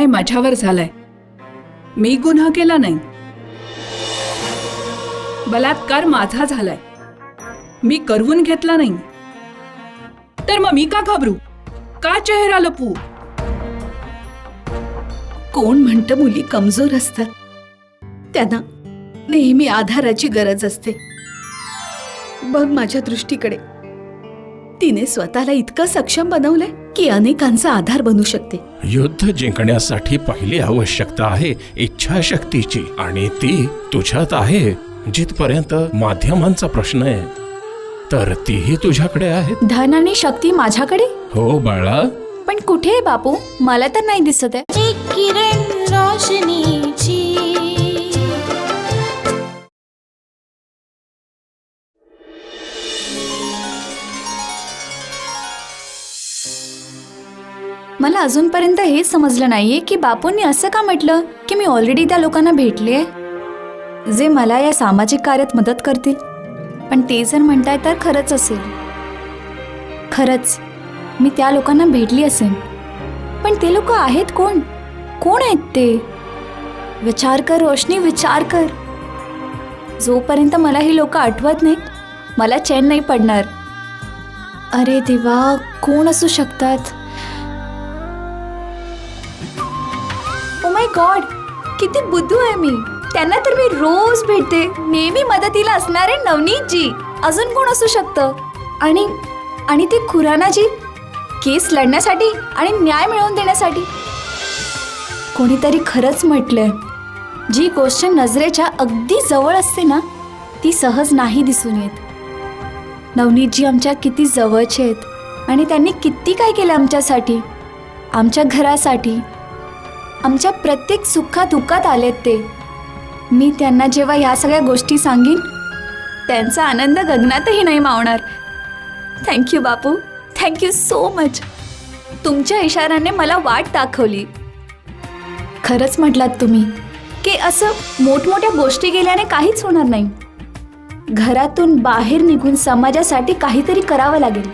हे माझ्यावर झालाय. मी गुन्हा केला नाही. बलात्कार माझा झालाय. मी करवून घेतला नाही. तर मग मी का घाबरू? का चेहरा लपवू? कोण म्हणतं मुली कमजोर असतात? त्यांना नेहमी आधाराची गरज असते. बघ माझ्या दृष्टीकडे. तिने स्वतःला इतकं सक्षम बनवलंय की अनेकांचा आधार बनू शकते. युद्ध जिंकण्यासाठी पहिली आवश्यकता आहे इच्छाशक्तीची, आणि ती तुझ्यात आहे. जिथपर्यंत माध्यमांचा प्रश्न आहे तर तीही तुझ्याकडे आहे. धन आणि शक्ती माझ्याकडे? हो बाळा. पण कुठे आहे बापू? मला तर नाही दिसत आहे. एक किरण रोशनीची. मला अजूनपर्यंत हेच समजलं नाहीये की बापूंनी असं का म्हटलं की मी ऑलरेडी त्या लोकांना भेटले जे मला या सामाजिक कार्यात मदत करतील. पण ते जर म्हणताय तर खरंच असेल. खरंच मी त्या लोकांना भेटली असेल. पण ते लोक आहेत कोण? कोण आहेत ते? विचार कर रोशनी, विचार कर. जोपर्यंत मला ही लोक आठवत नाहीत मला चैन नाही पडणार. अरे देवा, कोण असू शकतात? ओ माय गॉड, किती बुद्धू आहे मी. त्यांना तर मी रोज भेटते. नेहमी मदतीला असणारे नवनीतजी. अजून कोण असू शकतं? आणि ते खुरानाजी, केस लढण्यासाठी आणि न्याय मिळवून देण्यासाठी. कोणीतरी खरंच म्हटलंय, जी गोष्ट नजरेच्या अगदी जवळ असते ना ती सहज नाही दिसून येत. नवनीतजी आमच्या किती जवळचे आहेत आणि त्यांनी किती काय केलं आमच्यासाठी, आमच्या घरासाठी. आमच्या प्रत्येक सुखादुःखात आलेत ते. मी त्यांना जेव्हा ह्या सगळ्या गोष्टी सांगेन त्यांचा आनंद गगनातही नाही मावणार. थँक्यू बापू, थँक्यू सो मच. तुमच्या इशाऱ्याने मला वाट दाखवली. खरंच म्हटलात तुम्ही की असं मोठमोठ्या गोष्टी केल्याने काहीच होणार नाही. घरातून बाहेर निघून समाजासाठी काहीतरी करावं लागेल.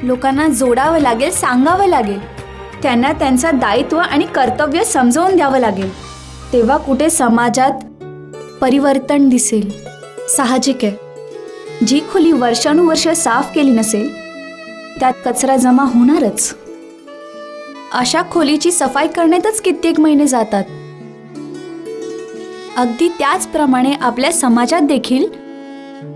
लोकांना जोडावं लागेल, सांगावं लागेल. त्यांना त्यांचं दायित्व आणि कर्तव्य समजावून द्यावं लागेल. तेव्हा कुठे समाजात परिवर्तन दिसेल. साहजिक आहे, जी खोली वर्षानुवर्ष साफ केली नसेल त्यात कचरा जमा होणारच. अशा खोलीची सफाई करण्यातच कित्येक महिने जातात. अगदी त्याचप्रमाणे आपल्या समाजात देखील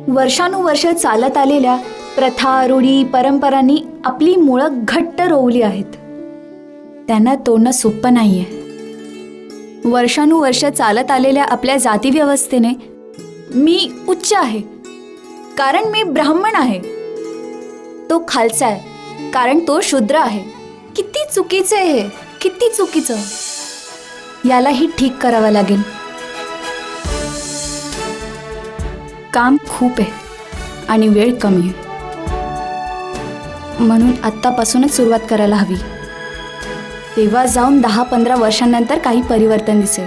वर्षानुवर्ष चालत आलेल्या प्रथा, रूढी, परंपरांनी आपली मुळं घट्ट रोवली आहेत. त्यांना तोडणं सोपं नाहीये. वर्षानुवर्ष चालत आलेल्या आपल्या जातीव्यवस्थेने मी उच्च आहे कारण मी ब्राह्मण आहे, तो खालचा आहे कारण तो शूद्र आहे. किती चुकीचं आहे हे, किती चुकीचं. यालाही ठीक करावं लागेल. काम खूप आहे आणि वेळ कमी आहे. म्हणून आत्तापासूनच सुरुवात करायला हवी. तेव्हा जाऊन 10-15 वर्षांनंतर काही परिवर्तन दिसेल.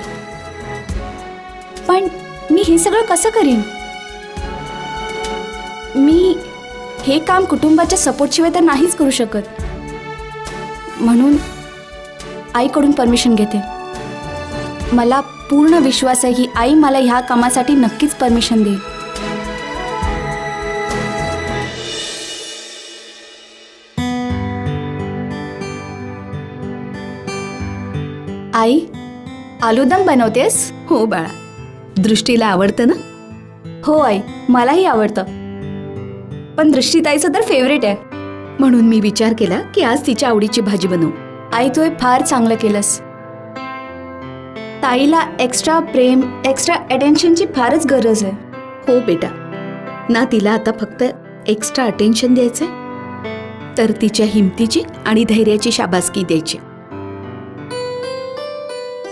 पण मी हे सगळं कसं करीन? मी हे काम कुटुंबाच्या सपोर्टशिवाय तर नाहीच करू शकत. म्हणून आईकडून परमिशन घेते. मला पूर्ण विश्वास आहे की आई मला ह्या कामासाठी नक्कीच परमिशन देईल. आई, आलूदम बनवतेस? हो बाळा, दृष्टीला आवडतं ना? हो आई, मलाही आवडतं. पण दृष्टीताईचं तर फेवरेट आहे. म्हणून मी विचार केला की आज तिच्या आवडीची भाजी बनवू. आई, तू हे फार चांगलं केलंस. ताईला एक्स्ट्रा प्रेम, एक्स्ट्रा अटेन्शनची फारच गरज आहे. हो बेटा, ना तिला आता फक्त एक्स्ट्रा अटेन्शन द्यायचंय तर तिच्या हिमतीची आणि धैर्याची शाबासकी द्यायची.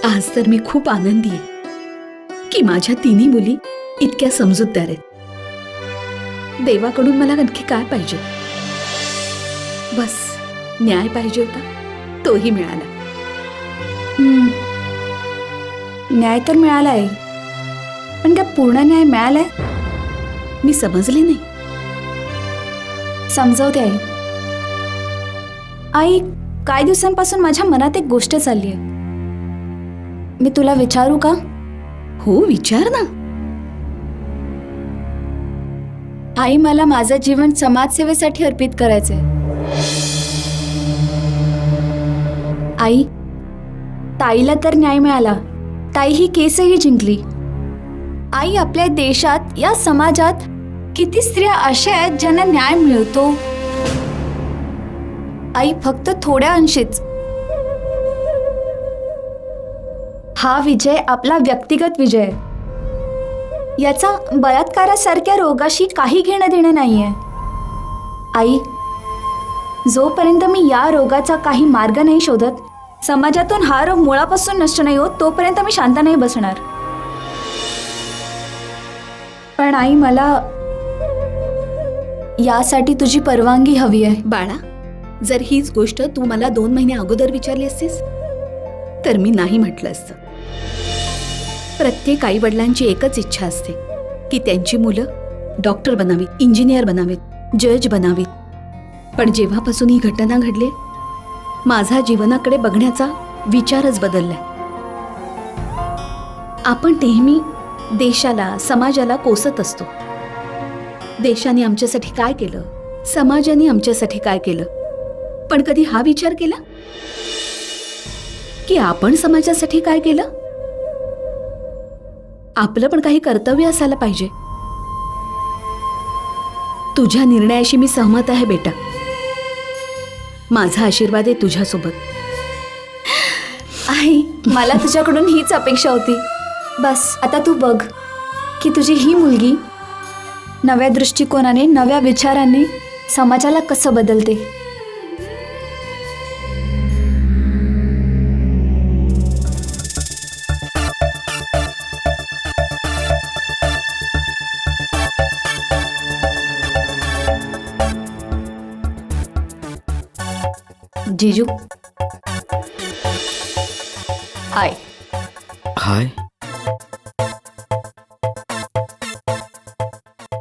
आज तर मी खूप आनंदी आहे की माझ्या तिन्ही मुली इतक्या समजूतदार आहेत. देवाकडून मला आणखी काय पाहिजे? बस न्याय पाहिजे होता, तोही मिळाला. न्याय तर मिळाला आहे, पण काय पूर्ण न्याय मिळालाय? मी समजले नाही. समजवते आई. आई, काही दिवसांपासून माझ्या मनात एक गोष्ट चालली आहे. मी तुला विचारू का? हो, विचार ना. आई, मला माझं जीवन समाजसेवेसाठी अर्पित करायचंय. आई, ताईला तर न्याय मिळाला. ताई ही केसही जिंकली. आई, आपल्या देशात या समाजात किती स्त्रिया अशा आहेत ज्यांना न्याय मिळतो. आई, फक्त थोड्या अंशीच. हा विजय आपला व्यक्तिगत विजय आहे. याचा बलात्कारासारख्या रोगाशी काही घेणं देणं नाहीये. आई, जोपर्यंत मी या रोगाचा काही मार्ग नाही शोधत, समाजातून हा रोग मुळापासून नष्ट नाही होत, तोपर्यंत मी शांत नाही बसणार. पण आई, मला यासाठी तुझी परवानगी हवी आहे. बाळा, जर हीच गोष्ट तू मला 2 महिने अगोदर विचारली असतीस तर मी नाही म्हटलं असतं. प्रत्येक आई वडिलांची एकच इच्छा असते की त्यांची मुलं डॉक्टर बनावीत, इंजिनियर बनावीत, जज बनावीत. पण जेव्हापासून ही घटना घडली, माझा जीवनाकडे बघण्याचा विचारच बदललाय. आपण नेहमी देशाला, समाजाला कोसत असतो. देशाने आमच्यासाठी काय केलं, समाजाने आमच्यासाठी काय केलं, पण कधी हा विचार केला की आपण समाजासाठी काय केलं? आपलं पण काही कर्तव्य असायला पाहिजे. तुझ्या निर्णयाशी मी सहमत आहे बेटा. माझा आशीर्वाद आहे तुझ्यासोबत. आई, मला तुझ्याकडून हीच अपेक्षा होती. बस आता तू बघ की तुझी ही मुलगी नव्या दृष्टिकोनाने, नव्या विचारांनी समाजाला कसं बदलते. जीजू, हाय. हाय.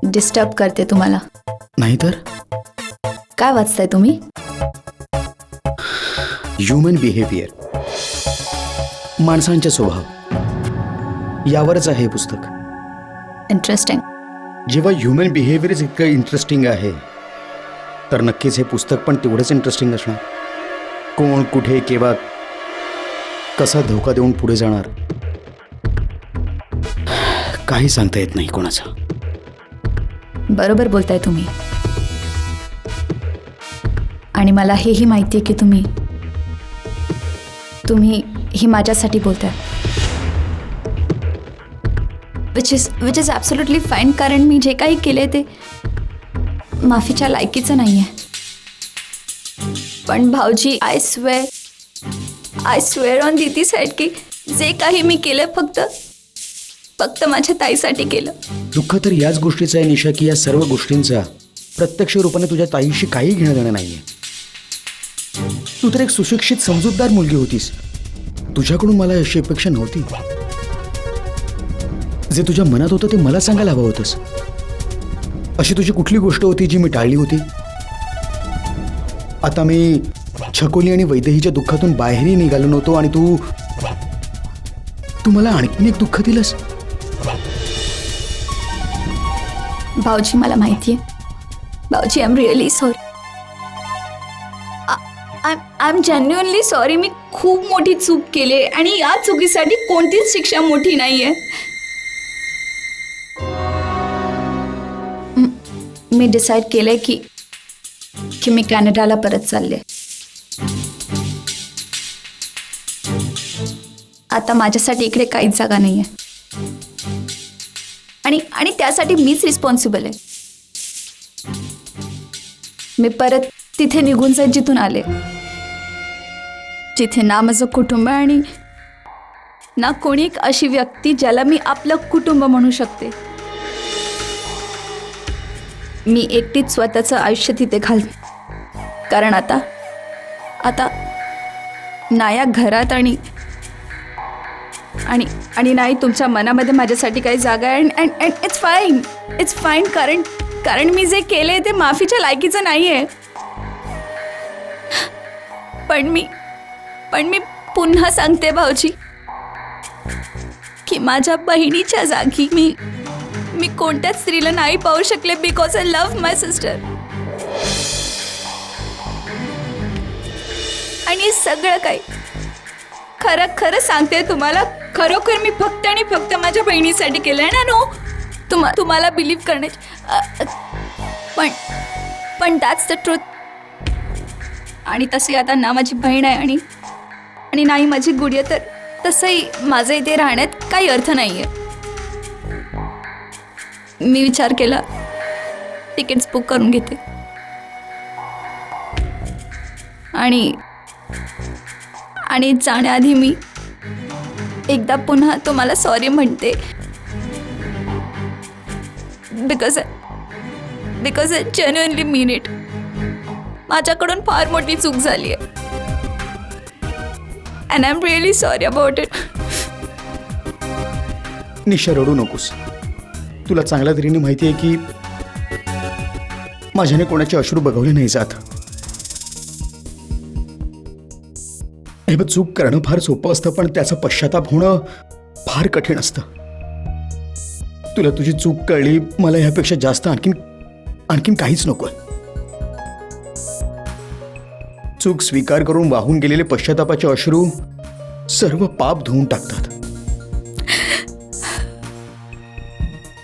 डिस्टर्ब करते तुम्हाला? नाही तर. काय वाचताय तुम्ही? ह्युमन बिहेवियर, माणसांचे स्वभाव, यावरच आहे हे पुस्तक. इंटरेस्टिंग. जेव्हा ह्युमन बिहेवियरच इतकं इंटरेस्टिंग आहे तर नक्कीच हे पुस्तक पण तेवढंच इंटरेस्टिंग असणार. कोण, कुठे, केव्हा, कसा धोका देऊन पुढे जाणार, काही सांगता येत नाही कोणाचं. बरोबर बोलताय तुम्ही. आणि मला हेही माहिती आहे की तुम्ही ही माझ्यासाठी बोलताय. विच इज ॲब्सोल्युटली फाईन, कारण मी जे काही केले ते माफीच्या लायकीचं नाही आहे. पण भाऊजी, I swear on didis head की जे काही मी केलं फक्त माझ्या ताईसाठी केलं. दुःख तर याच गोष्टीचं आहे निशा की या सर्व गोष्टींचा प्रत्यक्ष रूपाने तुझ्या ताईशी काही घेणं देणं नाहीये. तू तर एक सुशिक्षित, समजूतदार मुलगी होतीस. तुझ्याकडून मला अशी अपेक्षा नव्हती. जे तुझ्या मनात होतं ते मला सांगायला हवं होतंस. अशी तुझी कुठली गोष्ट होती जी मी टाळली होती? आता मी छकोली आणि वैदेहीच्या दुःखातून बाहेरही निघालो नव्हतो आणि तू मला आणखीन एक दुःख दिलंस. भाऊजी, मला माहिती आहे. भाऊजी, I am really sorry. I am genuinely sorry. मी खूप मोठी चूक केली आणि या चुकीसाठी कोणतीच शिक्षा मोठी नाही आहे. मी डिसाईड केलंय की मी कॅनडाला परत चालले. आता माझ्यासाठी इकडे काहीच जागा नाही आहे आणि त्यासाठी मीच रिस्पॉन्सिबल आहे. मी परत तिथे निघून जाईन जिथून आले, जिथे ना माझं कुटुंब आणि ना कोणी एक अशी व्यक्ती ज्याला मी आपलं कुटुंब म्हणू शकते. मी एकटीच स्वतःचं आयुष्य तिथे घालते, कारण आता ना घरात आणि नाही तुमच्या मनामध्ये माझ्यासाठी काही जागा आहे. अँड इट्स फाईन कारण मी जे केले ते माफीच्या लायकीचं नाही आहे. पण मी पुन्हा सांगते भाऊजी, की माझ्या बहिणीच्या जागी मी कोणत्याच स्त्रीला नाही पाहू शकले because I love my sister. आणि सगळं काही खरं खरं सांगते तुम्हाला, खरोखर मी फक्त आणि फक्त माझ्या बहिणीसाठी केलंय ना. नो तुम्हाला बिलीव्ह करण्याची पण दॅट्स द ट्रूथ. आणि तशी आता ना माझी बहीण आहे आणि नाही माझी गुडिया, तर तसंही माझं इथे राहण्यात काही अर्थ नाही आहे. मी विचार केला तिकीट्स बुक करून घेते आणि जाण्याआधी मी एकदा पुन्हा तुम्हाला सॉरी म्हणते. Because I genuinely mean it. माझ्याकडून फार मोठी चूक झाली आहे and I am really sorry about it. Nisha, रडू नकोस. तुला चांगल्या तऱ्हेने माहिती आहे की माझ्याने कोणाचे अश्रू बघवले नाही जात. हे बघ, चूक करणं फार सोपं असतं, पण त्याचा पश्चाताप होणं फार कठीण असतं. तुला तुझी चूक कळली, मला ह्यापेक्षा जास्त आणखीन काहीच नकोय. चूक स्वीकार करून वाहून गेलेले पश्चातापाचे अश्रू सर्व पाप धुवून टाकतात.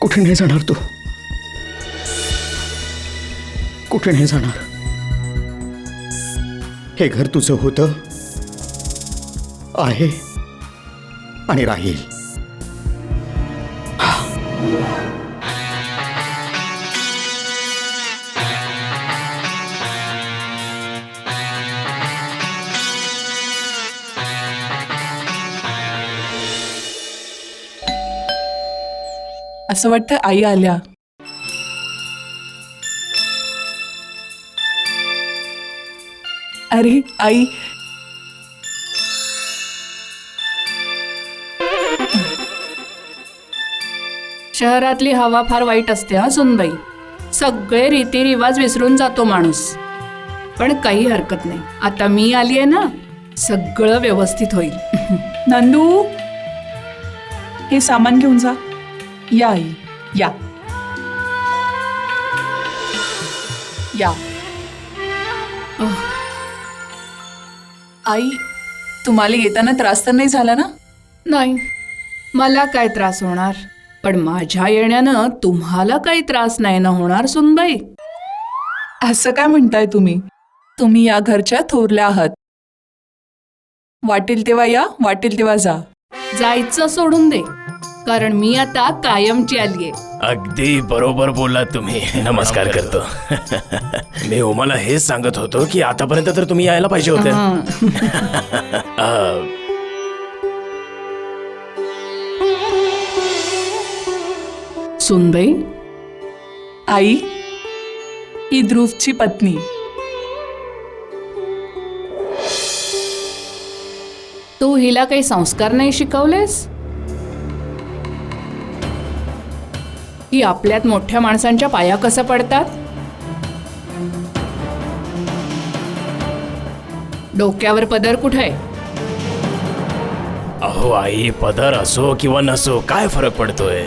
कुठे नाही जाणार तू, कुठे नाही जाणार. हे घर तुझं होतं, आहे आणि राहील. असं वाटतं आई आल्या. अरे आई, शहरातली हवा फार वाईट असते हा सुनबाई. सगळे रीतिरिवाज विसरून जातो माणूस. पण काही हरकत नाही, आता मी आली आहे ना, सगळं व्यवस्थित होईल. नंदू, हे सामान घेऊन जा. या आई, या या. आई, तुम्हाला येताना त्रास तर नाही झाला ना? नाही, मला काय त्रास होणार, पण माझ्या येण्यानं तुम्हाला काही त्रास नाही ना होणार सुनबाई. असं काय म्हणताय तुम्ही? तुम्ही या घरच्या थोरल्या आहात. वाटेल तेव्हा या, वाटेल तेव्हा जा. जायचं सोडून दे, कारण मी आता कायमची आलीये. अगदी बरोबर बोललात तुम्ही. नमस्कार करतो. मी उमाला हेच सांगत होतो की आतापर्यंत तर तुम्ही यायला पाहिजे होते. सुनबाई, आई, ही ध्रुवची पत्नी. तू हिला काही संस्कार नाही शिकवलेस? ही आपल्यात मोठ्या माणसांच्या पाया कसं पडतात? डोक्यावर पदर कुठे? अहो आई, पदर असो किंवा नसो काय फरक पडतोय?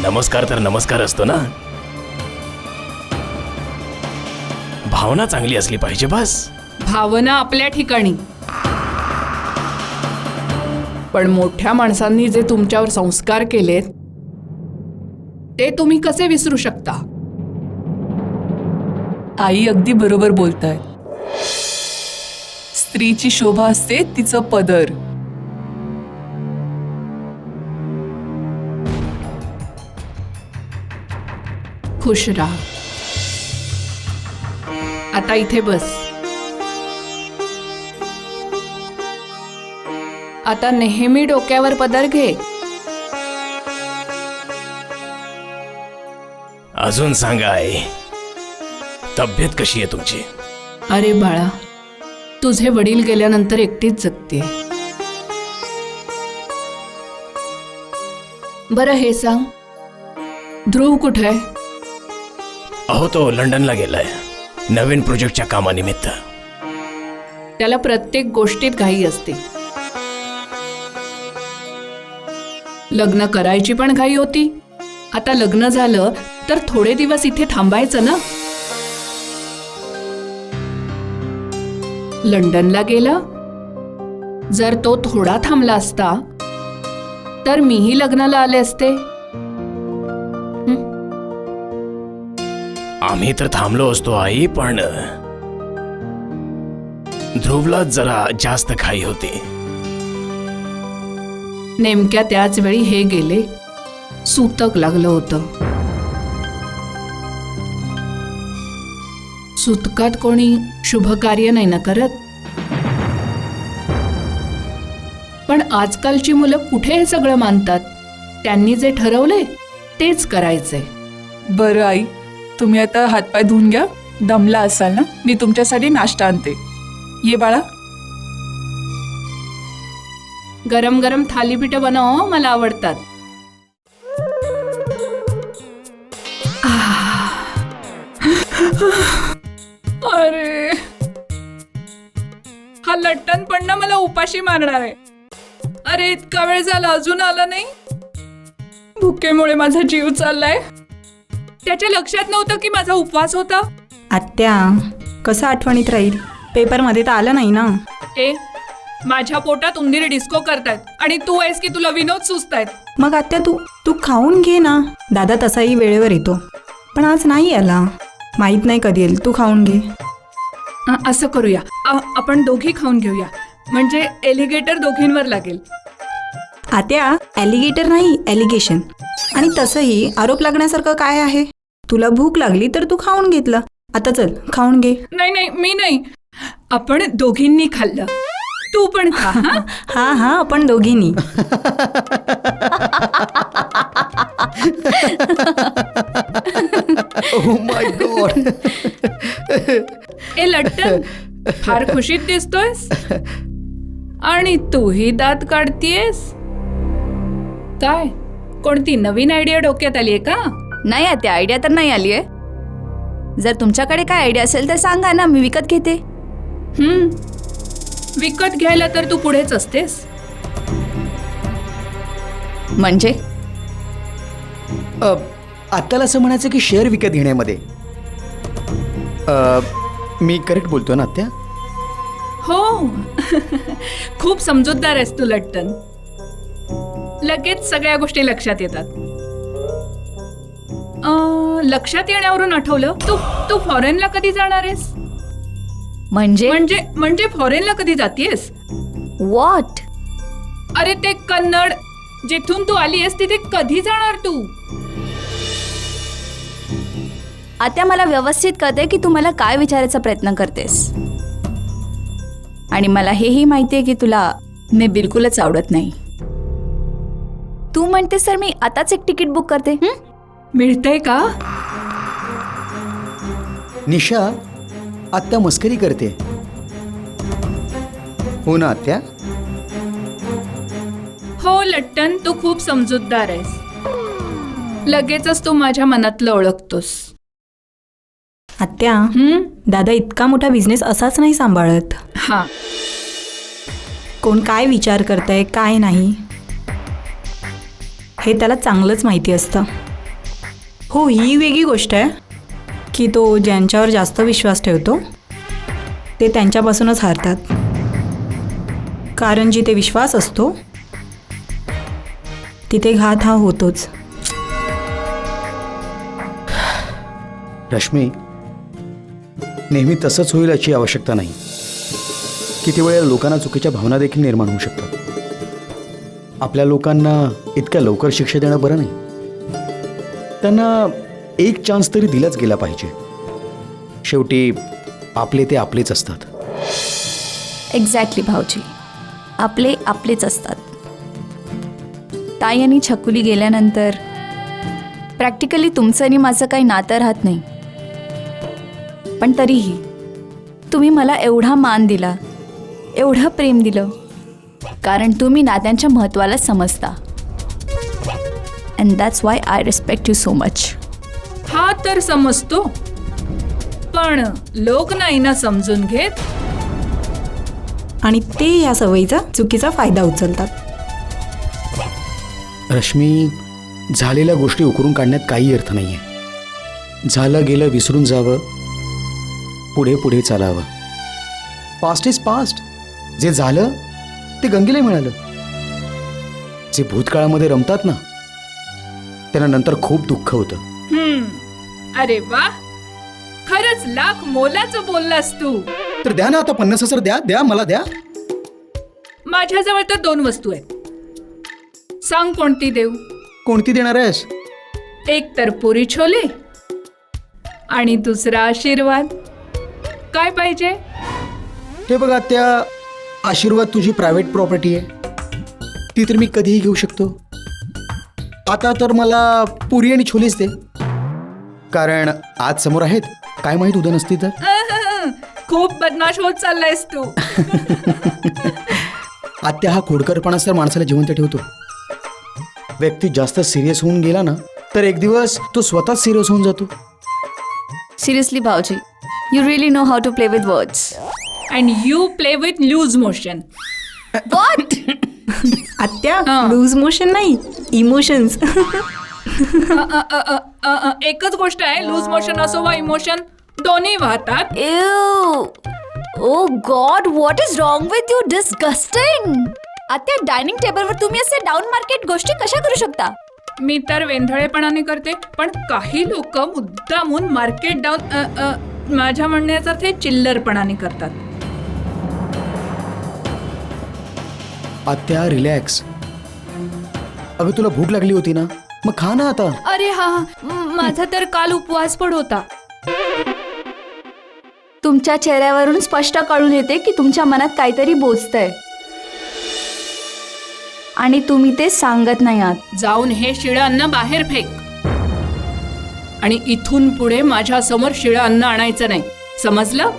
नमस्कार तर नमस्कार असतो ना. भावना चांगली असली पाहिजे बस. भावना आपल्या ठिकाणी, पण मोठ्या माणसांनी जे तुमच्यावर संस्कार केलेत ते तुम्ही कसे विसरू शकता? आई अगदी बरोबर बोलताय. स्त्रीची शोभा असते तिचं पदर. खुश राहा. आता इथे बस. आता नेहमी डोक्यावर पदर घे. अजून सांगा आई, तब्येत कशी आहे तुमची? अरे बाळा, तुझे वडील गेल्यानंतर एकटीच जगते. बरं हे सांग, ध्रुव कुठे आहे? अहो, तो लंडनला गेलाय नवीन प्रोजेक्टच्या कामानिमित्त. त्याला प्रत्येक गोष्टीत घाई असते. लग्न करायची पण घाई होती. आता लग्न झालं तर थोडे दिवस इथे थांबायचं ना. लंडनला गेला. जर तो थोडा थांबला असता तर मीही लग्नाला आले असते. आम्ही तर थांबलो असतो आई, पण ध्रुवला जरा जास्त घाई होती. नेमक्या त्याच वेळी हे गेले. सूतक लागलं होतं. सूतकात कोणी शुभ कार्य नाही ना करत. पण आजकालची मुलं कुठे हे सगळं मानतात. त्यांनी जे ठरवले तेच करायचे. बरं आई, तुम्ही आता हातपाय धुवून घ्या. दमला असाल ना, मी तुमच्यासाठी नाश्ता आणते. ये बाळा. गरम गरम थालीपीठ बनव, मला आवडतात. अरे, हा लट्टन पण ना मला उपाशी मारणार आहे. अरे, इतका वेळ झाला अजून आला नाही. भुकेमुळे माझा जीव चाललाय. त्याच्या लक्षात नव्हतं की माझा उपवास होता. आत्या, कसं आठवणीत राहील? पेपरमध्ये तर आलं नाही ना. ए, माझ्या पोटात उंदीर डिस्को करतायत आणि तू आहेस की तुला विनोद सुचतायत. मग आत्या, तू खाऊन घे ना. दादा तसाही वेळेवर येतो, पण आज नाही आला. माहीत नाही कधी येईल. तू खाऊन घे. असं करूया, आपण दोघी खाऊन घेऊया. म्हणजे एलिगेटर दोघींवर लागेल. आत्या, ॲलिगेटर नाही, ॲलिगेशन. आणि तसंही आरोप लागण्यासारखं काय आहे? तुला भूक लागली तर तू खाऊन घेतलं. आता चल, खाऊन घे. नाही नाही, मी नाही. आपण दोघींनी खाल्लं. तू पण खा. हा, आपण दोघींनी. Oh my God. ए लट्टन, फार खुशीत दिसतोयस. आणि तूही दात काढतीयस. काय, कोणती नवीन आयडिया डोक्यात आलीये का? नाही आत्या, आयडिया तर नाही आली आहे. जर तुमच्याकडे काय आयडिया असेल तर सांगा ना, मी विकत घेते. विकत घ्यायला तर तू पुढेच असतेस. म्हणजे आत्याला असं म्हणायचं की शेअर विकत घेण्यामध्ये. मी करेक्ट बोलतो ना आत्या? हो. खूप समजूतदार आहेस तू लट्टन. लगेच सगळ्या गोष्टी लक्षात येतात. लक्षात येण्यावरून आठवलं, तू फॉरेनला कधी जाणार आहेस? म्हणजे म्हणजे फॉरेनला कधी जातीयस? व्हॉट? अरे, ते कन्नड जिथून तू आली आहेस तिथे कधी जाणार तू? आत्या, मला व्यवस्थित कळते की तू मला काय विचारायचा प्रयत्न करतेस. आणि मला हेही माहिती आहे की तुला मी बिलकुलच आवडत नाही. तू म्हणतेस तर मी आताच एक तिकीट बुक करते. मिळतंय का? निशा, आत्या मस्करी करते. हो ना आत्या? हो लट्टन, तू खूप समजूतदार आहेस. लगेचच तू माझ्या मनातलं ओळखतोस. आत्या, दादा इतका मोठा बिझनेस असाच नाही सांभाळत. हा, कोण काय विचार करतंय काय नाही हे त्याला चांगलंच माहिती असतं. हो, ही वेगळी गोष्ट आहे की तो ज्यांच्यावर जास्त विश्वास ठेवतो ते त्यांच्यापासूनच हारतात. कारण जिथे विश्वास असतो तिथे घात हा होतोच. रश्मी, नेहमी तसंच होईल याची आवश्यकता नाही. किती वेळेला लोकांना चुकीच्या भावना देखील निर्माण होऊ शकतात. आपल्या लोकांना इतक्या लवकर शिक्षा देणं बरं नाही. त्यांना एक चान्स तरी दिलाच गेला पाहिजे. शेवटी आपले ते आपलेच असतात. एक्झॅक्टली भाऊजी, आपले आपलेच असतात. ताई आणि छकुली गेल्यानंतर प्रॅक्टिकली तुमचं आणि माझं काही नातं राहत नाही. पण तरीही तुम्ही मला एवढा मान दिला, एवढं प्रेम दिलं, कारण तुम्ही नात्यांच्या महत्त्वाला समजता. And that's why I respect you so much. हा तर समजतो, पण लोक नाही ना समजून घेत. आणि ते या सवयीचा चुकीचा फायदा उचलतात. रश्मी, झालेल्या गोष्टी उकरून काढण्यात काही अर्थ नाहीये. झालं गेलं विसरून जावं, पुढे पुढे चालावं. Past is past. जे झालं ते गंगेला मिळालं. जे भूतकाळामध्ये रमतात ना, त्यांना नंतर खूप दुःख होतं. अरे वा, खरंच लाख मोलाचं बोललास तू. तर द्या ना आता 50,000 द्या, द्या मला द्या. माझ्याजवळ तर 2 वस्तू आहेत. सांग कोणती देऊ? कोणती देणार आहेस? एक तर पुरी छोले आणि दुसरा आशीर्वाद. काय पाहिजे? हे बघा, त्या आशीर्वाद तुझी प्रायव्हेट प्रॉपर्टी आहे, ती तर मी कधीही घेऊ शकतो. आता तर मला पुरी आणि छोलेच दे, कारण आज समोर आहेत. काय माहित उद्या नसती तर. खूप बदमाश होत चाललायस तू. आत्या, हा खोडकरपणा तर माणसाला जिवंत ठेवतो. व्यक्ती जास्त सिरियस होऊन गेला ना, तर एक दिवस तो स्वतःच सिरियस होऊन जातो. सिरियसली भाऊजी, you really know how to play with words. And you play with loose motion. What? आत्या, हा. लूज मोशन नाही, इमोशन्स. एकच गोष्ट आहे, लूज मोशन असो वा इमोशन, दोन्ही वाहतात. Ew! Oh God, what is wrong with you? Disgusting! आता डायनिंग टेबलवर तुम्ही असे डाऊन मार्केट गोष्टी कशा करू शकता? मी तर वेंधळेपणाने करते, पण काही लोक मुद्दामून मार्केट डाऊन, माझ्या म्हणण्याचा अर्थ चिल्लरपणाने करतात. आत्या, रिलॅक्स. अगं, तुला भूक लागली होती ना, मग खा ना आता. अरे हा, माझा तर काल उपवास पण होता. तुमच्या चेहऱ्यावरून स्पष्ट कळून येते की तुमच्या मनात काहीतरी बोचतंय आणि तुम्ही ते सांगत नाही आहात. जाऊन हे शिळं अन्न बाहेर फेक आणि इथून पुढे माझ्या समोर शिळं अन्न आणायचं नाही, समजलं?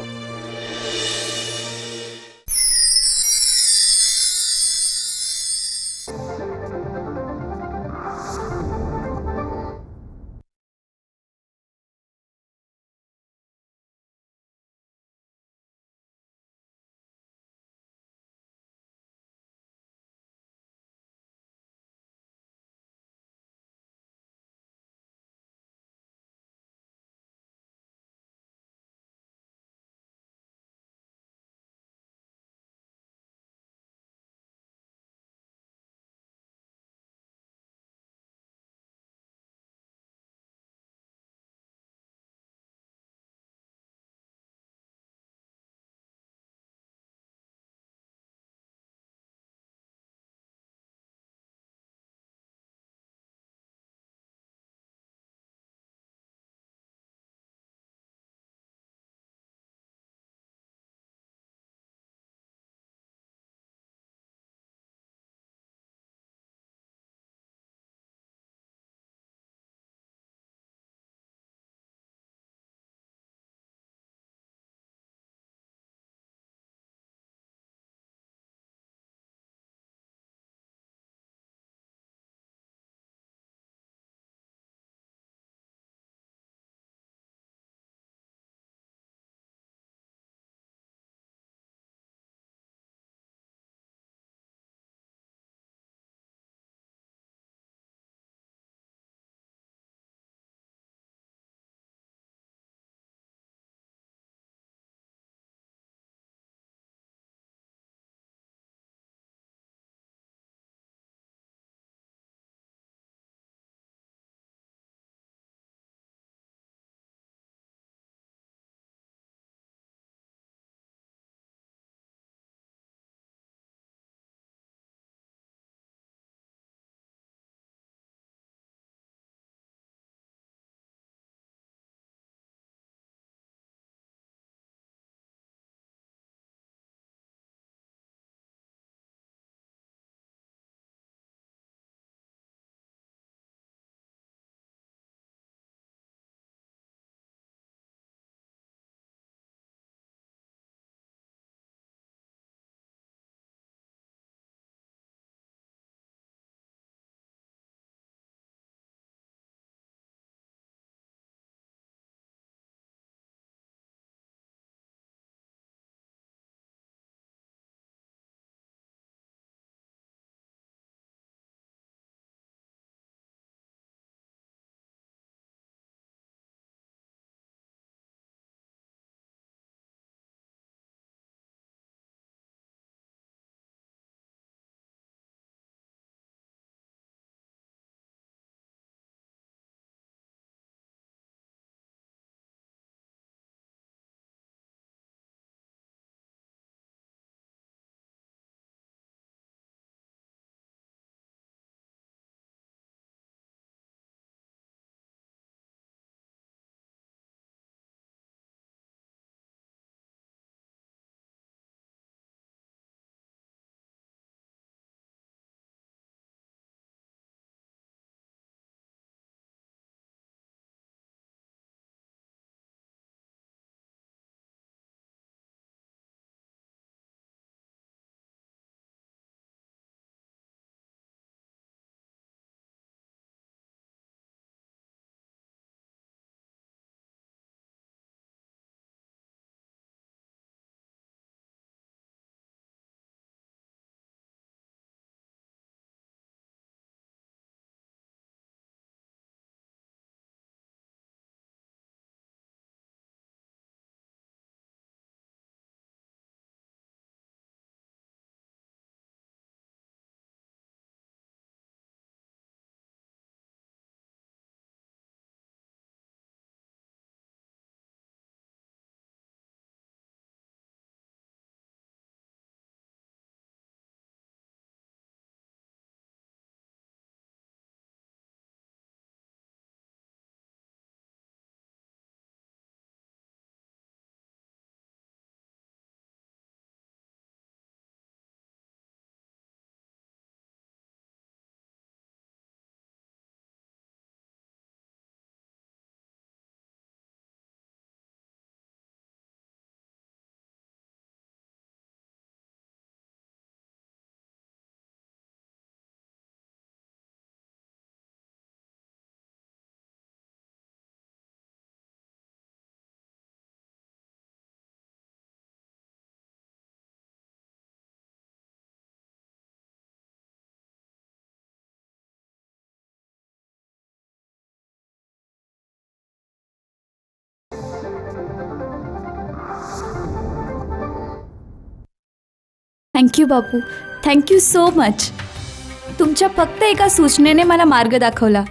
थँक्यू बापू, थँक्यू सो मच. तुमच्या फक्त एका सूचनेने मला मार्ग दाखवला.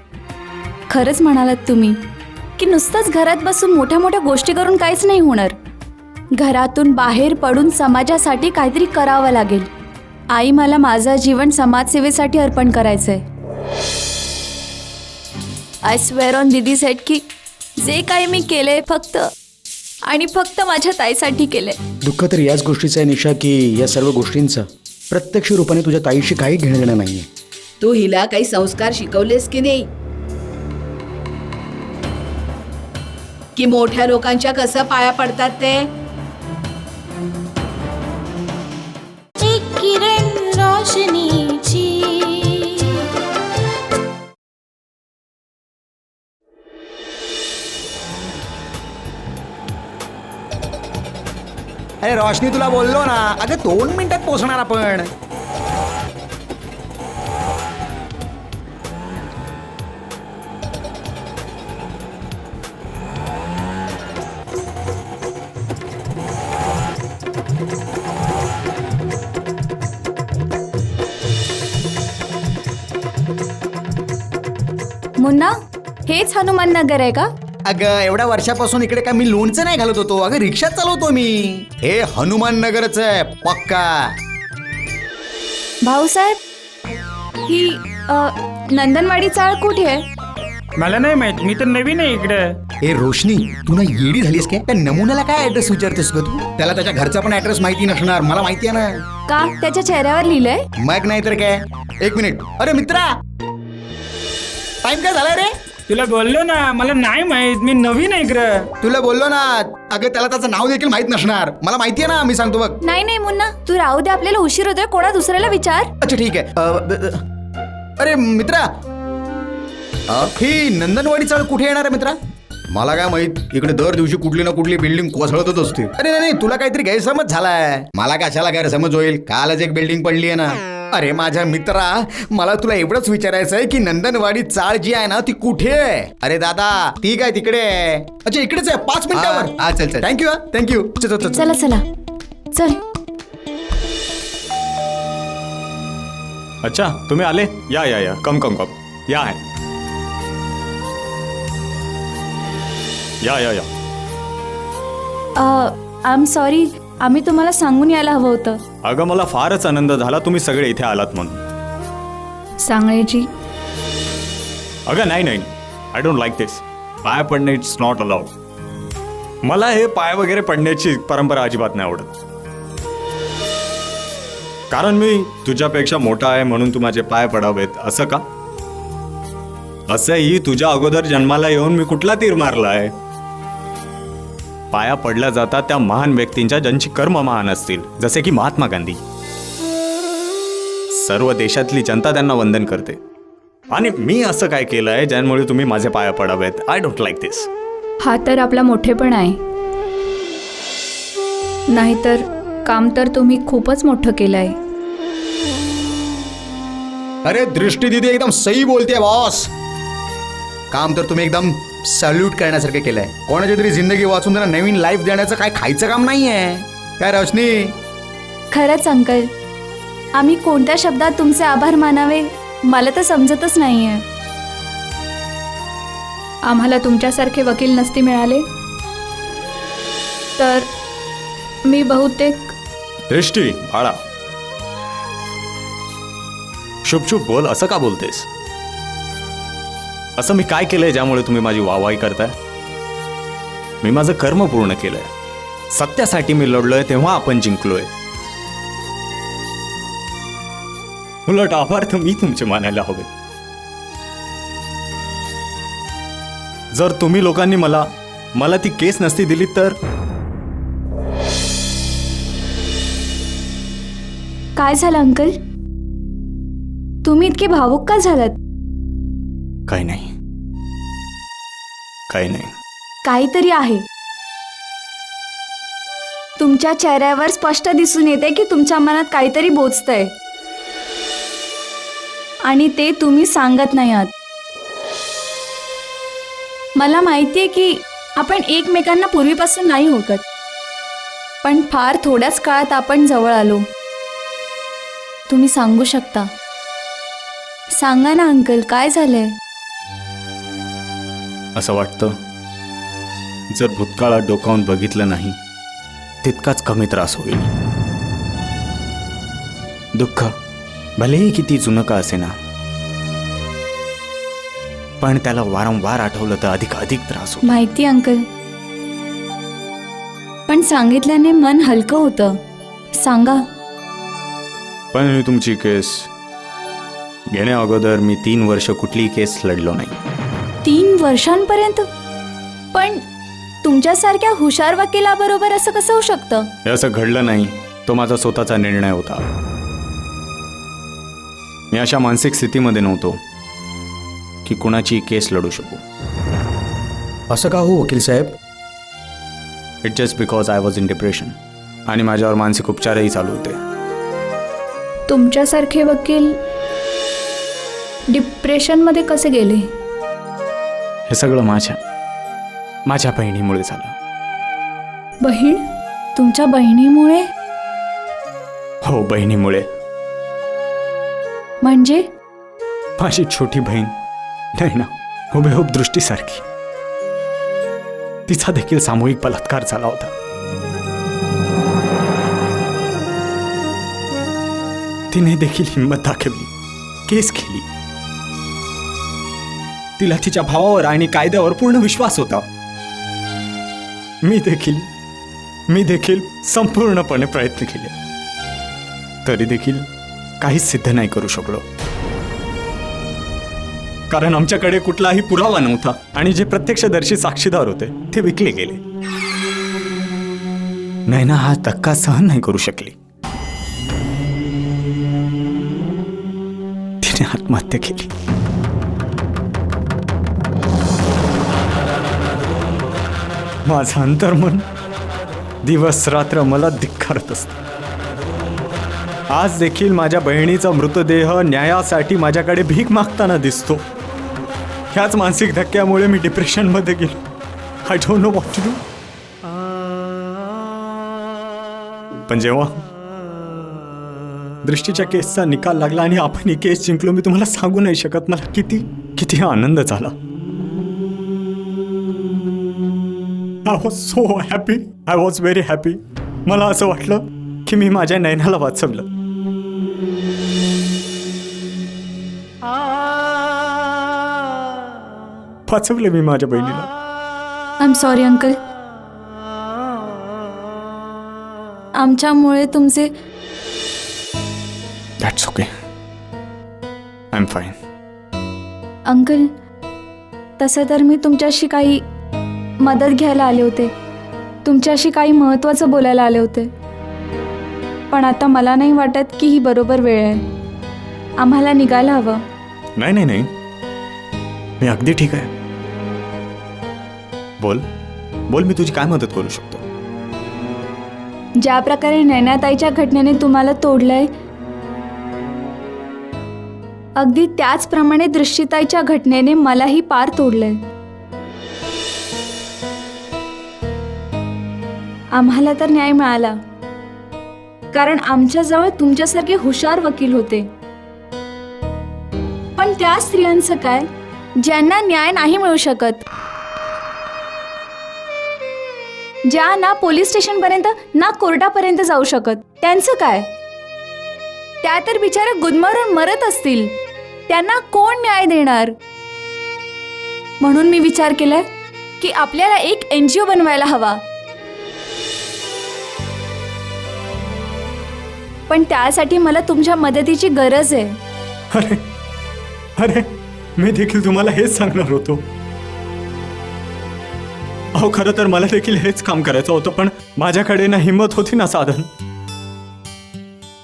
खरंच म्हणालात तुम्ही की नुसतंच घरात बसून मोठ्या मोठ्या गोष्टी करून काहीच नाही होणार. घरातून बाहेर पडून समाजासाठी काहीतरी करावं लागेल. आई, मला माझं जीवन समाजसेवेसाठी अर्पण करायचं आहे. आय स्वेअर ऑन दीदी सेट की जे काही मी केलंय फक्त आणि फक्त माझ्या ताईसाठी केलंय. दुःख तर याच गोष्टीचं आहे निशा की या सर्व गोष्टींचं प्रत्यक्ष रूपाने तुझ्या ताईशी काही घेणं देणं नाहीये. तू हिला काही संस्कार शिकवलेस की नाही, की मोठ्या लोकांच्या कसं पाया पडतात ते? एक किरण रोशनीची. अरे रोशनी, तुला बोललो ना, अगं 2 मिनिटात पोहोचणार आपण. मुन्ना, हेच हनुमान नगर आहे का? अगं एवढ्या वर्षापासून इकडे काय मी लोणचं नाही घालत होतो, अगं रिक्षा चालवतो मी. हे हनुमान नगरच आहे पक्का. भाऊसाहेब, ही नंदनवाडी चाळ कुठे आहे? मला नाही माहित, मी तर नवीन आहे इकडे. हे रोशनी, तू ना येडी झालीस काय? त्या नमुन्याला काय ऍड्रेस विचारतेस ग तू? त्याला त्याच्या घरचा पण ऍड्रेस माहिती नसणार, मला माहिती आहे ना. का त्याच्या चेहऱ्यावर लिहिलंय? मग नाही तर काय. 1 मिनिट. अरे मित्रा, टाइम काय झालाय रे? तुला बोललो ना, मला नाही माहित, मी नवीन आहे इकडे. तुला बोललो ना. अगं त्याला त्याचं नाव देखील माहित नसणार, मला माहिती आहे ना, मी सांगतो बघ. नाही नाही मुन्ना, तू राहू दे, आपल्याला उशीर होतोय, कोणा दुसऱ्याला विचार. अच्छा ठीक आहे. अरे मित्रा, ही नंदनवाडी चाळ कुठे येणार आहे मित्रा? मला काय माहित, इकडे दर दिवशी कुठली ना कुठली बिल्डिंग कोसळतच असते. अरे नाही नाही, तुला काहीतरी गैरसमज झालाय. मला कशाला गैरसमज होईल, कालच एक बिल्डिंग पडली आहे ना. अरे माझ्या मित्रा, मला तुला एवढंच विचारायचं आहे की नंदनवाडी चाळ जी आहे ना ती कुठे आहे? अरे दादा, ती काय तिकडे आहे? अच्छा इकडेच आहे, 5 मिनिटावर. हा चल चल, थँक्यू. थँक्यू. चला चला चल. अच्छा, तुम्ही आले? या या या, कम कम कम, या आहे, या या या. आय एम सॉरी, आम्ही तुम्हाला सांगून यायला हवं होतं. अगं मला फारच आनंद झाला तुम्ही सगळे इथे आलात म्हणून. सांगण्याची अगं नाही नाही, आय डोंट लाईक दिस. पाय पडणे इट्स नॉट अलाउड. मला हे पाय वगैरे पडण्याची परंपरा अजिबात नाही आवडत. कारण मी तुझ्यापेक्षा मोठा आहे म्हणून तू माझे पाय पडावेत असं का? असंही तुझ्या अगोदर जन्माला येऊन मी कुठला तीर मारला आहे? पाया पडल्या जातात त्या महान व्यक्तींच्या ज्यांची कर्म महान असतील, जसे की महात्मा गांधी. सर्व देशातली जनता त्यांना वंदन करते. आणि मी असं काय केलंय ज्यामुळे तुम्ही माझे पाया पडावेत? आय डोंट लाईक दिस. हा तर आपला मोठेपण आहे. नाहीतर काम तर तुम्ही खूपच मोठं केलंय. अरे दृष्टी दिदी एकदम सही बोलते बॉस. काम तर तुम्ही एकदम सल्यूट करण्यासारखं केलंय. कोणाची तरी जिंदगी वाचून त्यांना नवीन लाईफ देण्याचं काय खायचं काम नाहीये काय रोशनी? खरंच अंकल, आम्ही कोणत्या शब्दात तुमचे आभार मानावे मला तर समजतच नाहीये. आम्हाला तुमच्यासारखे वकील नसते मिळाले तर मी बहुतेक. दृष्टी बाळा, शुभ शुभ बोल. असं का बोलतेस? असं मी काय केलंय ज्यामुळे तुम्ही माझी वाहवाही करताय? मी माझं कर्म पूर्ण केलंय. सत्यासाठी मी लढलोय तेव्हा आपण जिंकलोय. उलट आभार तर मी तुमचे मानायला हवे. जर तुम्ही लोकांनी मला ती केस नसती दिली तर. काय झालं अंकल? तुम्ही इतके भावुक का झालात? काही नाही, काही नाही. काहीतरी आहे. तुमच्या चेहऱ्यावर स्पष्ट दिसून येते की तुमच्या मनात काहीतरी बोचतंय आणि ते तुम्ही सांगत नाही आहात. मला माहितीये की आपण एकमेकांना पूर्वीपासून नाही ओळखत, पण फार थोड्याच काळात आपण जवळ आलो. तुम्ही सांगू शकता. सांगा ना अंकल, काय झालंय? असं वाटतं जर भूतकाळात डोकावून बघितलं नाही तितकाच कमी त्रास होईल. दुःख भलेही किती जुनं का असेना, पण त्याला वारंवार आठवलं तर अधिक त्रास होतो. माहिती अंकल, पण सांगितल्याने मन हलकं होतं. सांगा. पण मी तुमची केस घेण्या अगोदर मी 3 वर्ष कुठलीही केस लढलो नाही. 3 वर्षांपर्यंत? पण तुमच्यासारख्या हुशार वकिलाबरोबर असं कसं होऊ शकतं? हे असं घडलं नाही, तो माझा स्वतःचा निर्णय होता. मी अशा मानसिक स्थितीमध्ये नव्हतो की कुणाची केस लढू शकू. असं का हो वकील साहेब? It just because I was in depression आणि माझ्यावर मानसिक उपचारही चालू होते. तुमच्यासारखे वकील डिप्रेशनमध्ये कसे गेले? हे सगळं माझ्या बहिणीमुळे झालं. बहीण? तुमच्या बहिणीमुळे? हो, बहिणीमुळे. म्हणजे? माझी छोटी बहीण नाही ना, हुबेहूब दृष्टीसारखी. तिचा देखील सामूहिक बलात्कार झाला होता. तिने देखील हिंमत दाखवली, केस केली. तिला तिच्या भावावर आणि कायद्यावर पूर्ण विश्वास होता. मी देखील संपूर्णपणे प्रयत्न केले, तरी देखील काहीच सिद्ध नाही करू शकलो. कारण आमच्याकडे कुठलाही पुरावा नव्हता आणि जे प्रत्यक्षदर्शी साक्षीदार होते ते विकले गेले. नैना हा धक्का सहन नाही करू शकली. तिने आत्महत्या केली. माझं अंतर्मन दिवस रात्र मला धिक्कारत असतं. आज देखील माझ्या बहिणीचा मृतदेह न्यायासाठी माझ्याकडे भीक मागताना दिसतो. ह्याच मानसिक धक्क्यामुळे मी डिप्रेशनमध्ये गेलो. I don't know what to do. पण जेव्हा दृष्टीच्या केसचा निकाल लागला आणि आपण ही केस जिंकलो, मी तुम्हाला सांगू नाही शकत मला किती आनंद झाला. I was so happy. I was very happy. मला असं वाटलं की मी माझ्या नैनाला वाचवलं. वाचवलं मी माझ्या बहिणीला. I am sorry uncle. आमच्यामुळे तुमचे. That's okay. I am fine. Uncle, तसं तर मी तुमच्याशी काही मदत घ्यायला आले होते, तुमच्याशी काही महत्त्वाचं बोलायला आले होते. पण आता मला नाही वाटत की ही बरोबर वेळ आहे. आम्हाला निघायला हवं. नाही, मी अगदी ठीक आहे. बोल, मी तुझी काय मदत करू शकतो? ज्या प्रकारे नैनाताईच्या घटनेने तुम्हाला तोडलंय, अगदी त्याचप्रमाणे दृष्टीताईच्या घटनेने मलाही पार तोडलंय. आम्हाला तर न्याय मिळाला, कारण आमच्याजवळ तुमच्यासारखे हुशार वकील होते. पण त्या स्त्रियांचं काय, ज्यांना न्याय नाही मिळू शकत, ज्या ना पोलीस स्टेशनपर्यंत ना कोर्टापर्यंत जाऊ शकत, त्यांचं काय? त्या तर बिचाऱ्या गुदमरून मरत असतील. त्यांना कोण न्याय देणार? म्हणून मी विचार केलाय की आपल्याला एक NGO बनवायला हवा. पण त्यासाठी मला तुमच्या मदतीची गरज आहे. अरे मी देखील तुम्हाला हेच सांगणार होतो. अहो, खरं तर मला देखील हेच काम करायचं होतं, पण माझ्याकडे ना हिंमत होती ना साधन.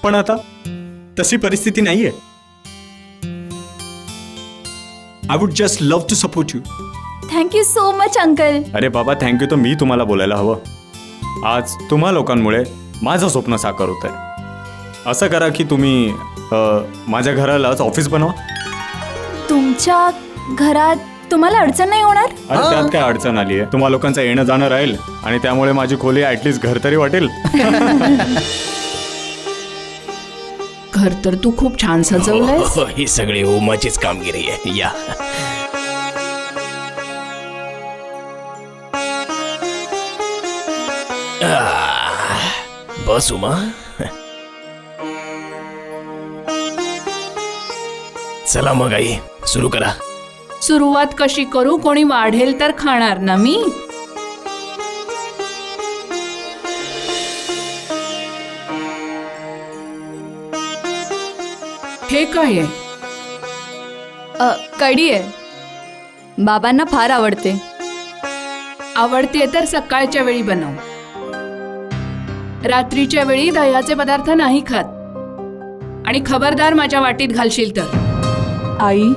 पण आता तशी परिस्थिती नाहीये. I would just love to support you. Thank you so much uncle. अरे बाबा, थँक्यू तर मी तुम्हाला बोलायला हवं. आज तुम्हा लोकांमुळे माझं स्वप्न साकार होत आहे. असं करा की तुम्ही माझ्या घरालाच ऑफिस बनवा. तुमच्या घरात तुम्हाला अडचण नाही होणार? अरे त्यात काय अडचण आली आहे? तुम्हा लोकांचं येणं जाणं राहील आणि त्यामुळे माझी खोली ऍटलीस्ट घर तरी वाटेल. घर तर तू खूप छान सजवलंयस. हो, ही सगळी उमाचीच कामगिरी आहे. या बस उमा. चला मग आई, सुरू करा. सुरुवात कशी करू? कोणी वाढेल तर खाणार ना मी. हे काय आहे? कढी आहे. बाबांना फार आवडते. आवडते तर सकाळच्या वेळी बनव. रात्रीच्या वेळी दह्याचे पदार्थ नाही खात. आणि खबरदार माझ्या वाटीत घालशील तर. आई,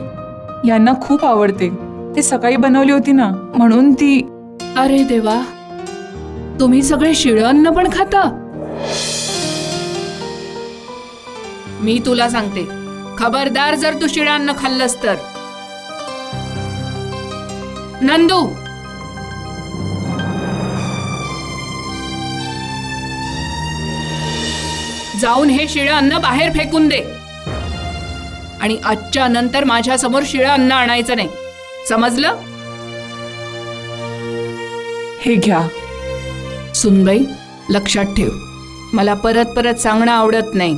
यांना खूप आवडते. ते सकाळी बनवली होती ना, म्हणून ती. अरे देवा, तुम्ही सगळे शिळं अन्न पण खाता. मी तुला सांगते, खबरदार जर तू शिळं अन्न खाल्लंस तर. नंदू, जाऊन हे शिळं अन्न बाहेर फेकून दे. आणि आजच्या नंतर माझ्या समोर शिळं अन्न आणायचं नाही, समजलं? हे घ्या. सुनबाई, लक्षात ठेव, मला परत परत सांगणं आवडत नाही,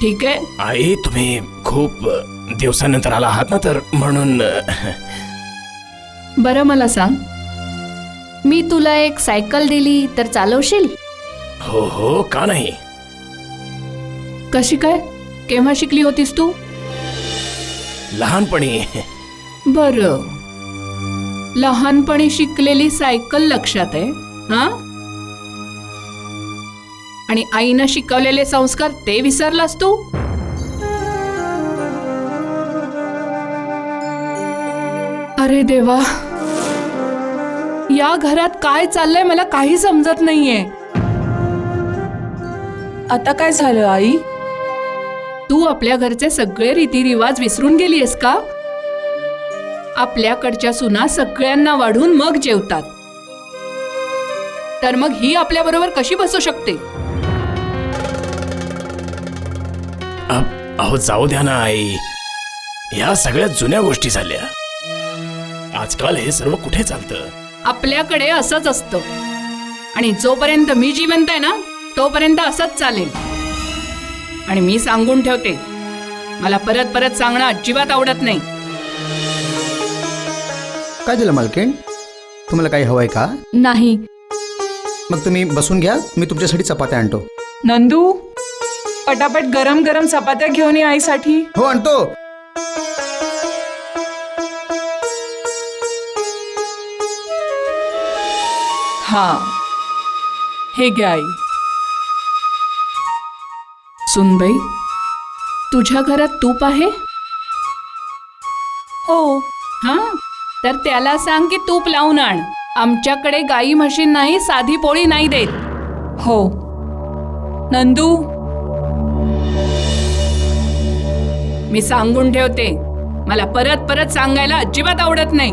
ठीक आहे? आई, तुम्ही खूप दिवसानंतर आला आहात ना, तर म्हणून. बरं मला सांग, मी तुला एक सायकल दिली तर चालवशील? हो हो, का नाही. कशी काय? केव्हा शिकली होतीस तू? लहानपणी. बरं, लहानपणी शिकलेली सायकल लक्षात आहे हा? आणि आईनं शिकवलेले संस्कार ते विसरलास तू? अरे देवा, या घरात काय चाललंय मला काही समजत नाहीये. आता काय झालं आई? तू आपल्या घरचे सगळे रीतिरिवाज विसरून गेलीयस का? आपल्याकडच्या सुना सगळ्यांना वाढून मग जेवतात, तर मग ही आपल्या बरोबर कशी बसू शकते? अहो, जाऊ द्या ना आई, ह्या सगळ्या जुन्या गोष्टी झाल्या. आजकाल हे सर्व कुठे चालतं? आपल्याकडे असंच असतं, आणि जोपर्यंत मी जिवंत आहे ना, तोपर्यंत असंच चालेल. आणि मी सांगून ठेवते, मला परत परत सांगणं अजिबात आवडत नाही. काय झालं मालकीण? तुम्हाला काही हवंय का? नाही. मग तुम्ही बसून घ्या, मी तुमच्यासाठी चपात्या आणतो. नंदू, पटापट गरम गरम चपात्या घेऊन ये आईसाठी. हो, आणतो. हा, हे घ्या आई. सुनबाई, तुझ्या घरात तूप आहे? हो. हा, तर त्याला सांग की तूप लावून आण. आमच्याकडे गाई म्हशी नाही, साधी पोळी नाही देत. हो. नंदू, मी सांगून ठेवते, मला परत परत सांगायला अजिबात आवडत नाही.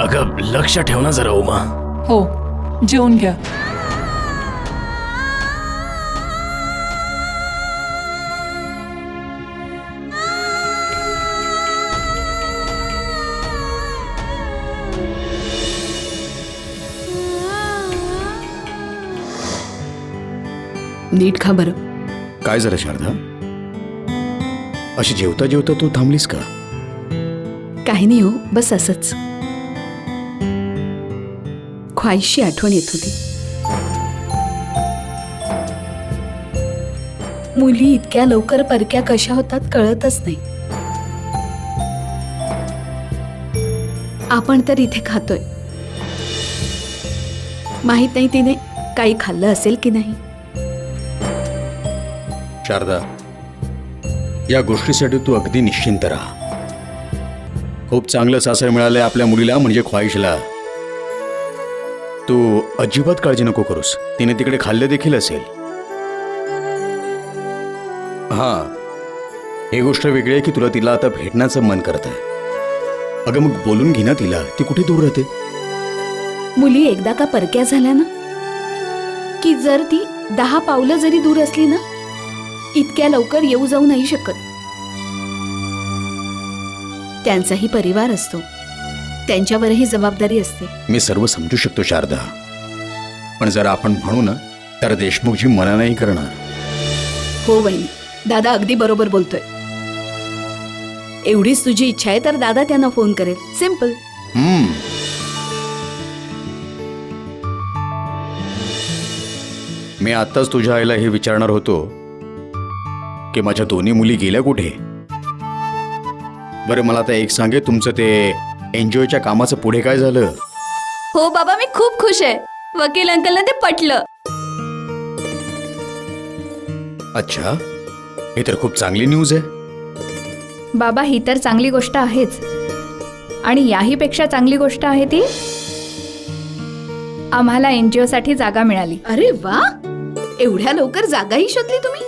अगं, लक्ष ठेव ना जरा उमा. हो, जेवून घ्या. नीट खा बरं. काय झालं शारदा? अशी जेवता जेवता तू थांबलीस का? काही नाही हो, बस असंच. ख्वाहिशी आठवण येत होती. मुली इतक्या लवकर परक्या कशा होतात कळतच नाही. आपण तर इथे खातोय, माहित नाही तिने काही खाल्लं असेल की नाही. शारदा, या गोष्टीसाठी तू अगदी निश्चिंत राहा. खूप चांगलं सासर मिळालंय आपल्या मुलीला, म्हणजे ख्वाहिशला. तू अजिबात काळजी नको करूस, तिने तिकडे खाल्लं देखील असेल. हां, ही गोष्ट वेगळी आहे की तुला तिला आता भेटण्याचं मन करत आहे. अगं मग बोलून घे ना तिला, ती कुठे दूर राहते. मुली एकदा का परक्या झाल्या ना, की जर ती 10 पावलं जरी दूर असली ना, इतक्या लवकर येऊ जाऊ नाही शकत. त्यांचाही परिवार असतो, त्यांच्यावरही जबाबदारी असते. मी सर्व समजू शकतो शारदा, पण जर आपण म्हणू ना तर देशमुखजी मना नाही करणार. हो वहिनी, दादा अगदी बरोबर बोलतोय. एवढीच तुझी इच्छा आहे तर दादा त्यांना फोन करेल. सिम्पल. मी आत्ताच तुझ्या आईला हे विचारणार होतो की माझ्या दोन्ही मुली गेल्या कुठे. बरं मला आता एक सांगे, तुमचं ते एनजीओच्या कामाचं पुढे काय झालं? हो बाबा, मी खूप खुश आहे. वकील अंकलला ते पटलं. अच्छा, हे तर खूप चांगली न्यूज आहे. बाबा, ही तर चांगली गोष्ट आहेच, आणि याहीपेक्षा चांगली गोष्ट आहे ती आम्हाला NGO साठी जागा मिळाली. अरे वा, एवढ्या लवकर जागाही शोधली तुम्ही?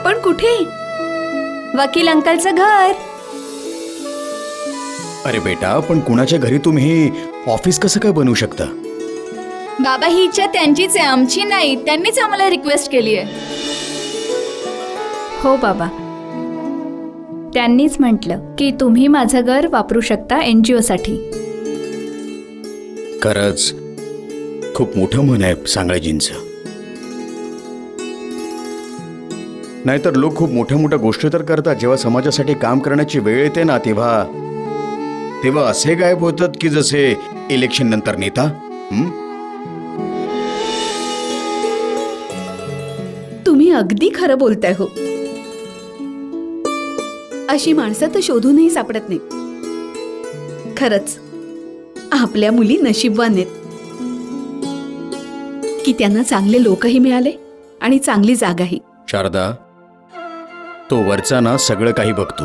पण कुठे? वकील अंकलचं घर. अरे बेटा, पण कुणाच्या घरी तुम्ही ऑफिस कसं काय बनवू शकता? बाबा, ही इच्छा त्यांचीच आहे, आमची नाही. त्यांनीच आम्हाला रिक्वेस्ट केली आहे. हो बाबा, त्यांनीच म्हटलं की तुम्ही माझं घर वापरू शकता NGO साठी. खरंच खूप मोठं मन आहे सांगळेजींचं. नाहीतर लोक खूप मोठ्या मोठ्या गोष्टी तर करतात, जेव्हा समाजासाठी काम करण्याची वेळ येते ना तेव्हा असे गायब होतात की जसे इलेक्शन नंतर नेता. तुम्ही अगदी खरं बोलताय. हो, अशी माणसं तर शोधूनही सापडत नाही. खरंच आपल्या मुली नशीबवान आहेत की त्यांना चांगले लोकही मिळाले आणि चांगली जागाही. शारदा, तो वरचा ना सगळं काही बघतो.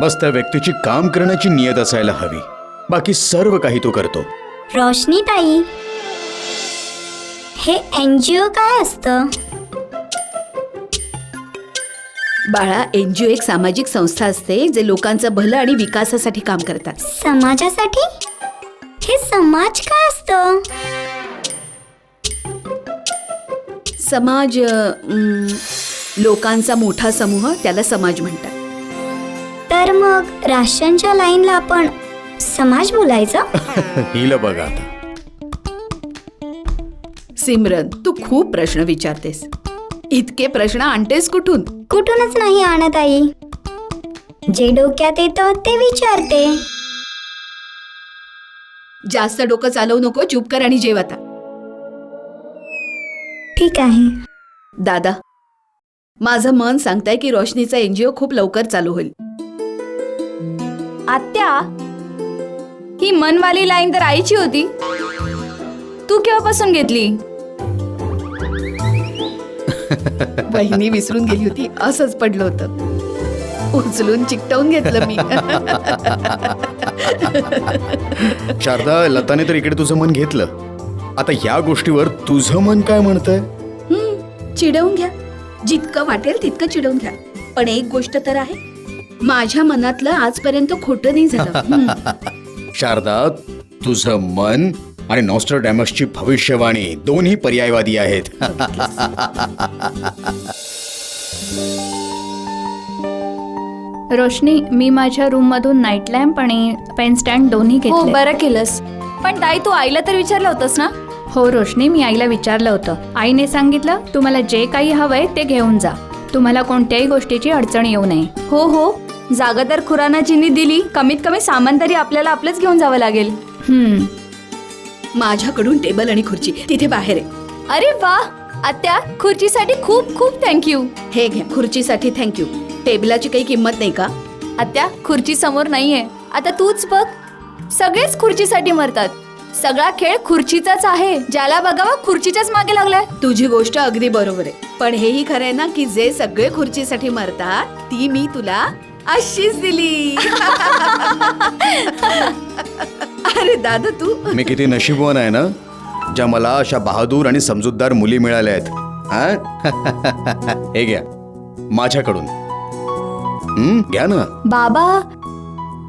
बस त्या व्यक्तीची काम करण्याची नियत असायला हवी, बाकी सर्व काही तो करतो. रोशनी ताई, हे NGO काय असतं? बाळा, NGO एक सामाजिक संस्था असते जे लोकांचं भलं आणि विकासासाठी काम करतात. समाजासाठी? हे समाज काय असतं? समाज लोकांचा मोठा समूह, त्याला समाज म्हणतात. तर मग राष्ट्रांच्या लाईनला आपण समाज बोलायचं? हिला बघा आता. सिमरन, तू खूप प्रश्न विचारतेस. इतके प्रश्न आणतेस कुठून? कुठूनच नाही आणत आई, जे डोक्यात येतं ते विचारते. जास्त डोकं चालवू नको, चूप कर आणि जेव आता. ठीक आहे. दादा, माझं मन सांगताय की रोशनीचा NGO खूप लवकर चालू होईल. आत्या, ही मनवाली लाईन तर आईची होती. तू केव्हापासून घेतली? बहिणी विसरून गेली होती, असंच पडलं होतं. उचलून चिकटवून घेतलं मी. शारदा, लताने तर इकडे तुझं मन घेतलं. आता या गोष्टीवर तुझं मन काय म्हणतंय? चिडवून घ्या, जितकं वाटेल तितकं चिडवून घ्या. पण एक गोष्ट तर आहे, माझ्या मनातलं आजपर्यंत खोटं नाही झालं. शारदा, तुझं मन आणि नॉस्ट्राडॅमसची भविष्यवाणी दोन्ही पर्यायवादी आहेत. रोशनी, मी माझ्या रूम मधून नाईट लॅम्प आणि पेन स्टँड दोन्ही हो, घेतले. बरं केलंस. पण ताई, तू आईला तर विचारलं होतंस ना? हो रोशनी, मी आईला विचारलं होतं. आईने सांगितलं तुम्हाला जे काही हवंय ते घेऊन जा, तुम्हाला कोणत्याही गोष्टीची अडचण येऊ नये. हो हो, जागा तर खुरानाजींनी दिली. कमीत कमी सामान तरी आपल्याला आपलंच घेऊन जावं लागेल. माझ्याकडून टेबल आणि खुर्ची तिथे बाहेर आहे. अरे वा आत्या, खुर्चीसाठी खूप खूप थँक्यू. हे घ्या, खुर्चीसाठी थँक्यू. टेबलाची काही किंमत नाही का? आत्या, खुर्ची समोर नाहीये. आता तूच बघ, सगळेच खुर्चीसाठी मरतात. सगळा खेळ खुर्चीचाच आहे. ज्याला बघावा खुर्चीच्याच मागे लागलाय. तुझी गोष्ट अगदी बरोबर आहे, पण हेही खरं आहे ना की जे सगळे खुर्चीसाठी मरतात ती मी तुला अशीच दिली. अरे दादा, तू मी किती नशीबवान आहे ना, ज्या मला अशा बहादूर आणि समजूतदार मुली मिळाल्या आहेत. हे घ्या माझ्याकडून. घ्या ना. बाबा,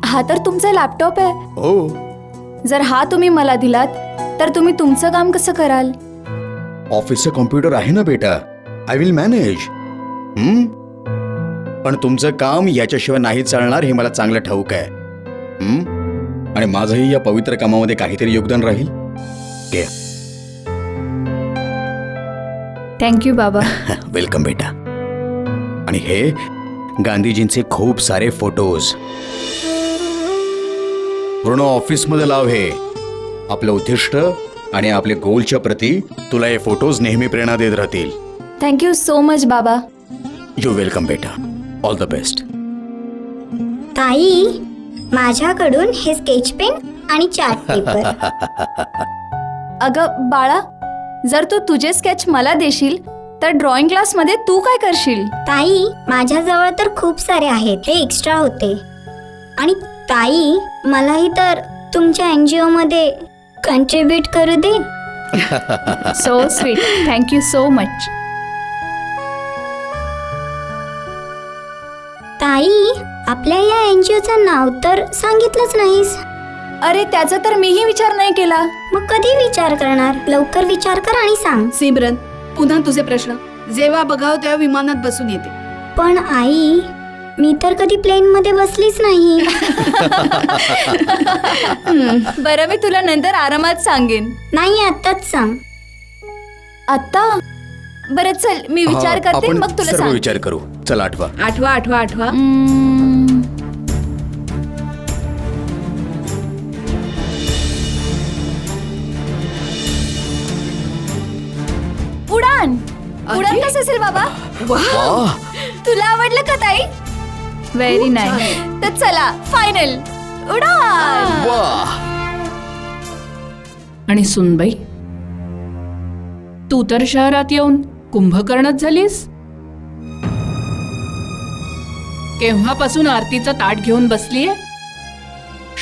हा तर तुमचा लॅपटॉप आहे. हो. जर हा तुम्ही मला दिलात तर तुम्ही तुमचं काम कसं कराल? ऑफिसचं कॉम्प्युटर आहे ना बेटा, आय विल मॅनेज. पण तुमचं काम याच्याशिवाय नाही चालणार हे मला चांगलं ठाऊक आहे. आणि माझंही या पवित्र कामामध्ये काहीतरी योगदान राहील. घे. थँक्यू बाबा. वेलकम बेटा. आणि हे गांधीजींचे खूप सारे फोटोज पूर्ण ऑफिसमध्ये लाव. हे आपलं उद्दिष्ट आणि आपले गोलच्या प्रती तुला हे फोटोज नेहमी प्रेरणा देत राहतील. थँक्यू सो मच बाबा. यू वेलकम बेटा. All the best. ताई, माझ्याकडून हे स्केच पेन आणि चार्ट पेपर. अगं बाळा, जर तू तुझे स्केच मला देशील तर ड्रॉइंग क्लासमध्ये तू काय करशील? ताई, माझ्याजवळ तर खूप सारे आहेत, ते एक्स्ट्रा होते. आणि ताई, मलाही तर तुमच्या NGO मध्ये कंट्रीब्यूट करू दे. So sweet. Thank you so much. ताई, आपल्या या NGOचं नाव तर सांगितलंच नाहीस. अरे त्याचा तर मीही विचार नाही केला. मग कधी विचार करणार? लवकर विचार कर आणि सांग. सिमरन, पुन्हा तुझे प्रश्न. जेव्हा बघाव तेव्हा विमानात बसून येते. पण आई, मी तर कधी प्लेन मध्ये बसलीच नाही. बरं, मी तुला नंतर आरामात सांगेन. नाही, आत्ताच सांग. आता बरं चल, मी विचार करते आपण मग तुला सर्व सांग. विचार करू. चला आठवा. आठवा आठवा आठवा. उडान. उडान कसं असेल बाबा? वाह, तुला आवडलं का ताई? Very nice. तर चला फायनल उडान. वाह. आणि सुनबाई, तू तर शहरात येऊन कुंभकर्णच झालीस. केव्हापासून आरतीचं ताट घेऊन बसलीये?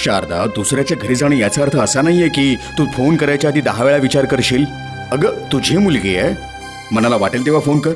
शारदा, दुसऱ्याच्या घरी जाणं याचा अर्थ असा नाहीये की तू फोन करायच्या आधी 10 वेळा विचार करशील. अगं, तुझी मुलगी आहे, मनाला वाटेल तेव्हा फोन कर.